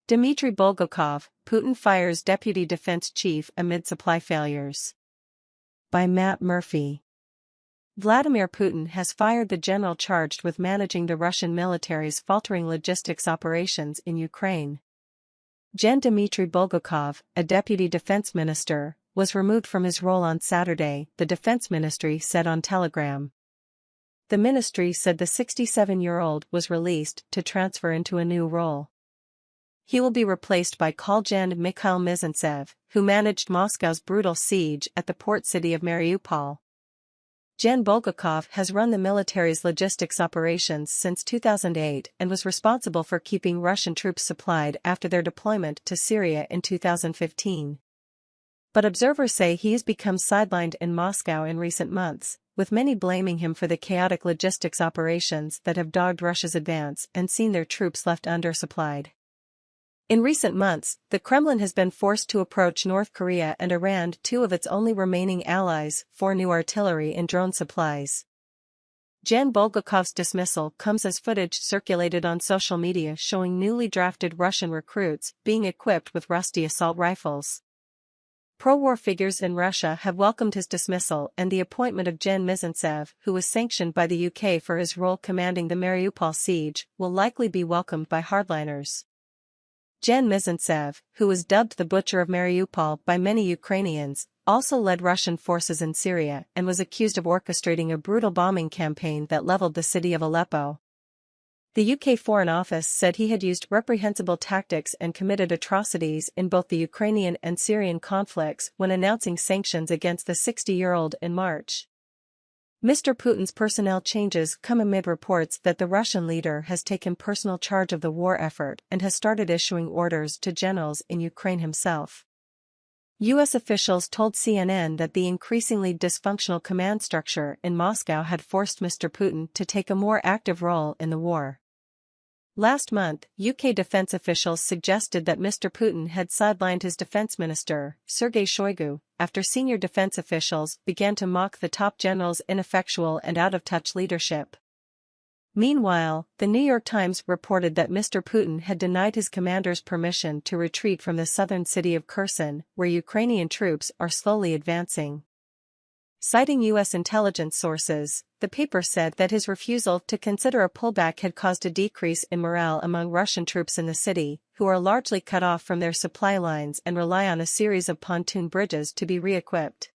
Dmitry Bulgakov, Putin fires deputy defense chief amid supply failures. By Matt Murphy. Vladimir Putin has fired the general charged with managing the Russian military's faltering logistics operations in Ukraine. Dmitry Bulgakov, a deputy defense minister, was removed from his role on Saturday, the defense ministry said on Telegram. The ministry said the 67-year-old was released to transfer into a new role. He will be replaced by Koljan Mikhail Mizintsev, who managed Moscow's brutal siege at the port city of Mariupol. Bulgakov has run the military's logistics operations since 2008 and was responsible for keeping Russian troops supplied after their deployment to Syria in 2015. But observers say he has become sidelined in Moscow in recent months, with many blaming him for the chaotic logistics operations that have dogged Russia's advance and seen their troops left undersupplied. In recent months, the Kremlin has been forced to approach North Korea and Iran, two of its only remaining allies, for new artillery and drone supplies. Bulgakov's dismissal comes as footage circulated on social media showing newly drafted Russian recruits being equipped with rusty assault rifles. Pro-war figures in Russia have welcomed his dismissal, and the appointment of Mizintsev, who was sanctioned by the UK for his role commanding the Mariupol siege, will likely be welcomed by hardliners. Mizintsev, who was dubbed the Butcher of Mariupol by many Ukrainians, also led Russian forces in Syria and was accused of orchestrating a brutal bombing campaign that leveled the city of Aleppo. The UK Foreign Office said he had used reprehensible tactics and committed atrocities in both the Ukrainian and Syrian conflicts when announcing sanctions against the 60-year-old in March. Mr. Putin's personnel changes come amid reports that the Russian leader has taken personal charge of the war effort and has started issuing orders to generals in Ukraine himself. U.S. officials told CNN that the increasingly dysfunctional command structure in Moscow had forced Mr. Putin to take a more active role in the war. Last month, UK defense officials suggested that Mr. Putin had sidelined his defense minister, Sergei Shoigu, after senior defense officials began to mock the top general's ineffectual and out-of-touch leadership. Meanwhile, the New York Times reported that Mr. Putin had denied his commanders permission to retreat from the southern city of Kherson, where Ukrainian troops are slowly advancing. Citing U.S. intelligence sources, the paper said that his refusal to consider a pullback had caused a decrease in morale among Russian troops in the city, who are largely cut off from their supply lines and rely on a series of pontoon bridges to be re-equipped.